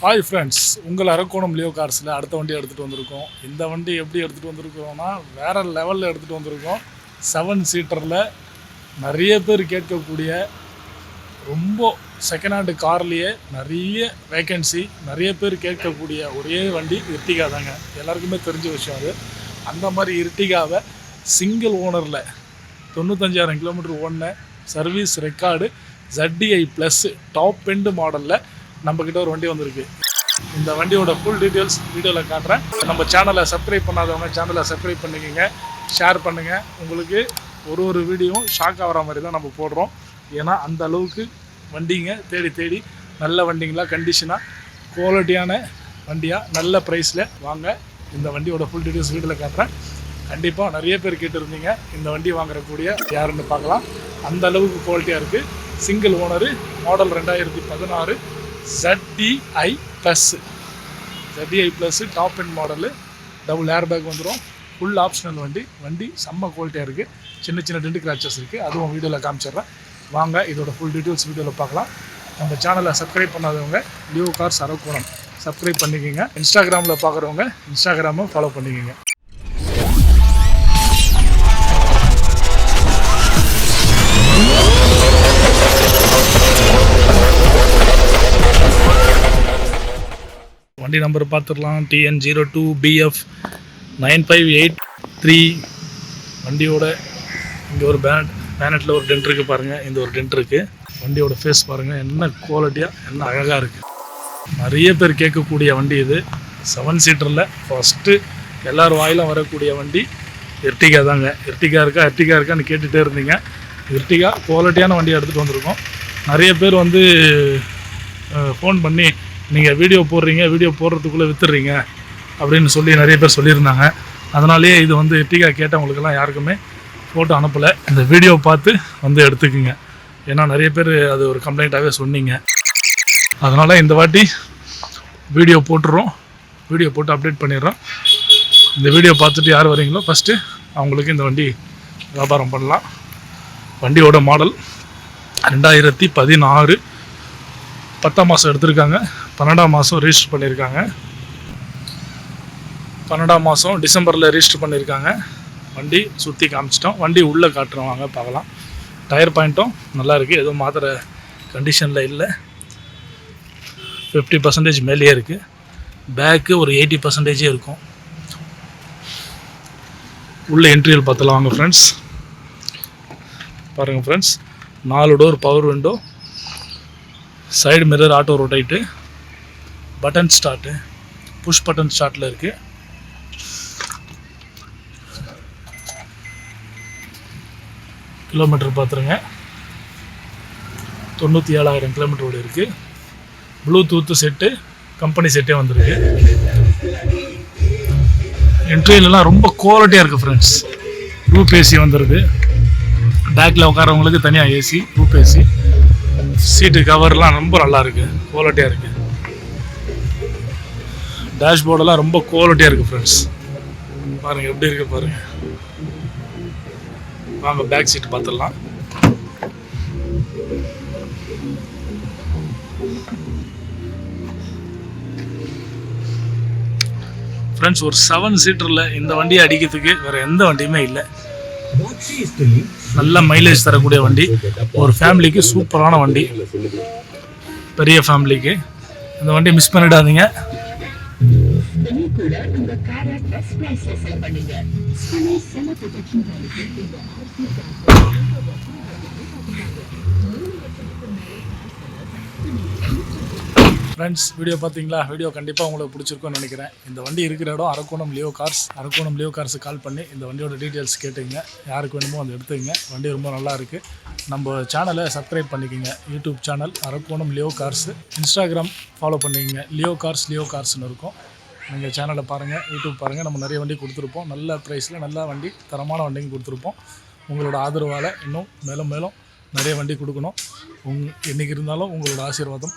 Hi friends, உங்கள் Arakkonam Leo கார்ஸில் அடுத்த வண்டி எடுத்துகிட்டு வந்திருக்கோம். இந்த வண்டி எப்படி எடுத்துகிட்டு வந்திருக்கோம்னா வேறு லெவலில் எடுத்துகிட்டு வந்திருக்கோம். 7 சீட்டரில் நிறைய பேர் கேட்கக்கூடிய ரொம்ப செகண்ட் ஹேண்டு கார்லேயே நிறைய வேக்கன்சி, நிறைய பேர் கேட்கக்கூடிய ஒரே வண்டி எர்டிகா தாங்க. எல்லாருக்குமே தெரிஞ்ச விஷயம் அது. அந்த மாதிரி எர்டிகாவை சிங்கிள் ஓனரில் 95,000 கிலோமீட்டர் ஓடின service record ZDI plus top end மாடலில் நம்மக்கிட்ட ஒரு வண்டி வந்திருக்கு. இந்த வண்டியோட ஃபுல் டீட்டெயில்ஸ் வீடியோவில் காட்டுறேன். நம்ம சேனலை சப்ஸ்கிரைப் பண்ணாதவங்க சேனலை சப்ஸ்கிரைப் பண்ணிக்கோங்க, ஷேர் பண்ணுங்கள். உங்களுக்கு ஒரு வீடியோவும் ஷாக் ஆகிற மாதிரி தான் நம்ம போடுறோம். ஏன்னா அந்த அளவுக்கு வண்டிங்க தேடி நல்ல வண்டிங்களா, கண்டிஷனாக குவாலிட்டியான வண்டியாக நல்ல ப்ரைஸில் வாங்க. இந்த வண்டியோட ஃபுல் டீட்டெயில்ஸ் வீடியோவில் காட்டுறேன். கண்டிப்பாக நிறைய பேர் கேட்டுருந்தீங்க இந்த வண்டி வாங்குறக்கூடிய யாருன்னு பார்க்கலாம். அந்த அளவுக்கு குவாலிட்டியாக இருக்குது. Single owner, model 2016 ZDI plus top end model, double air bag வந்துடும். ஃபுல் ஆப்ஷனல் வண்டி செம்ம குவாலிட்டியாக இருக்குது. சின்ன டென்ட் கிராச்சஸ் இருக்குது, அதுவும் வீடியோவில் காமிச்சிடுறேன். வாங்க இதோட ஃபுல் டீட்டெயில்ஸ் வீடியோவில் பார்க்கலாம். நம்ம சேனலை சப்ஸ்கிரைப் பண்ணாதவங்க லியோ கார்ஸ் அரக்கோணம் சப்ஸ்கிரைப் பண்ணிக்கோங்க. இன்ஸ்டாகிராமில் பார்க்குறவங்க இன்ஸ்டாகிராமை ஃபாலோ பண்ணிக்கோங்க. வண்டி நம்பர் பார்த்துடலாம். TN02BF 9583. வண்டியோட இங்கே ஒரு பேனட்டில் ஒரு டென்ட் இருக்குது பாருங்கள். இந்த ஒரு டென்ட் இருக்குது. வண்டியோட ஃபேஸ் பாருங்கள், என்ன குவாலிட்டியாக என்ன அழகாக இருக்குது. நிறைய பேர் கேட்கக்கூடிய வண்டி இது. 7 சீட்டரில் ஃபஸ்ட்டு எல்லோரும் வாயிலும் வரக்கூடிய வண்டி எர்டிகா தாங்க. எர்டிகா இருக்கான்னு கேட்டுகிட்டே இருந்தீங்க. எர்டிகா குவாலிட்டியான வண்டியை எடுத்துகிட்டு வந்திருக்கோம். நிறைய பேர் ஃபோன் பண்ணி நீங்கள் வீடியோ போடுறதுக்குள்ளே விற்றுறீங்க அப்படின்னு சொல்லி நிறைய பேர் சொல்லியிருந்தாங்க. அதனாலேயே இது எர்டிகா கேட்டவங்களுக்கெல்லாம் யாருக்குமே ஃபோட்டோ அனுப்பலை. இந்த வீடியோ பார்த்து எடுத்துக்குங்க. ஏன்னா நிறைய பேர் அது ஒரு கம்ப்ளைண்ட்டாகவே சொன்னீங்க. அதனால் இந்த வாட்டி வீடியோ போட்டு அப்டேட் பண்ணிடுறோம். இந்த வீடியோ பார்த்துட்டு யார் வரீங்களோ ஃபஸ்ட்டு அவங்களுக்கு இந்த வண்டி வியாபாரம் பண்ணலாம். வண்டியோட மாடல் 2016 10ஆம் மாதம் எடுத்திருக்காங்க. 12ஆம் மாதம் ரிஜிஸ்டர் பண்ணியிருக்காங்க. 12ஆம் மாதம் டிசம்பரில் ரிஜிஸ்டர் பண்ணியிருக்காங்க. வண்டி சுற்றி காமிச்சிட்டோம். வண்டி உள்ளே காட்டுறோம், வாங்க பார்க்கலாம். டயர் பாயிண்ட்டும் நல்லா இருக்குது, எதுவும் மாத்திர கண்டிஷனில் இல்லை. 50% மேலேயே இருக்குது. பேக்கு ஒரு 80% இருக்கும். உள்ள என்ட்ரியல் பார்த்தலாம் வாங்க ஃப்ரெண்ட்ஸ். பாருங்கள் friends, 4 door power window, side mirror auto rotate, button start, push button ஸ்டார்ட்டில் இருக்குது. கிலோமீட்டர் பார்த்துருங்க, 97,000 கிலோமீட்டரோடு இருக்குது. ப்ளூடூத் செட்டு, கம்பெனி செட்டே வந்துருக்கு. என்ட்ரியிலலாம் ரொம்ப குவாலிட்டியாக இருக்குது ஃப்ரெண்ட்ஸ். ரூப் ஏசி வந்துடுது. பேக்கில் உட்காரவங்களுக்கு தனியாக ஏசி, ரூப் ஏசி. சீட்டு கவர்லாம் ரொம்ப நல்லா இருக்குது, குவாலிட்டியாக இருக்குது. டேஷ்போர்டெல்லாம் ரொம்ப குவாலிட்டியாக இருக்குது ஃப்ரெண்ட்ஸ். பாருங்கள் எப்படி இருக்குது பாருங்கள். வாங்க பேக் சீட்டு பார்த்துடலாம். ஃப்ரெண்ட்ஸ், ஒரு 7 சீட்டரில் இந்த வண்டியை அடிக்கிறதுக்கு வேறு எந்த வண்டியுமே இல்லை. நல்ல மைலேஜ் தரக்கூடிய வண்டி. ஒரு ஃபேமிலிக்கு சூப்பரான வண்டி, பெரிய ஃபேமிலிக்கு. இந்த வண்டியை மிஸ் பண்ணிடாதீங்க. ஃப்ரெண்ட்ஸ், வீடியோ பார்த்தீங்களா? வீடியோ கண்டிப்பாக உங்களுக்கு பிடிச்சிருக்கும்னு நினைக்கிறேன். இந்த வண்டி இருக்கிற இடம் அரக்கோணம் லியோ கார்ஸ். கால் பண்ணி இந்த வண்டியோட டீட்டெயில்ஸ் கேட்டுங்க. யாருக்கு வேணுமோ அதை எடுத்துக்கங்க. வண்டி ரொம்ப நல்லா இருக்குது. நம்ம சேனலை சப்ஸ்கிரைப் பண்ணிக்கோங்க. YouTube channel Arakkonam Leo cars. Instagram follow பண்ணிக்கோங்க. லியோ கார்ஸ்னு இருக்கும். நீங்கள் சேனலை பாருங்கள், யூடியூப் பாருங்கள். நம்ம நிறைய வண்டி கொடுத்துருப்போம். நல்ல ப்ரைஸில் நல்ல வண்டி, தரமான வண்டிங்க கொடுத்துருப்போம். உங்களோட ஆதரவால் இன்னும் மேலும் நிறைய வண்டி கொடுக்கணும். என்றைக்கு இருந்தாலும் உங்களோட ஆசீர்வாதம்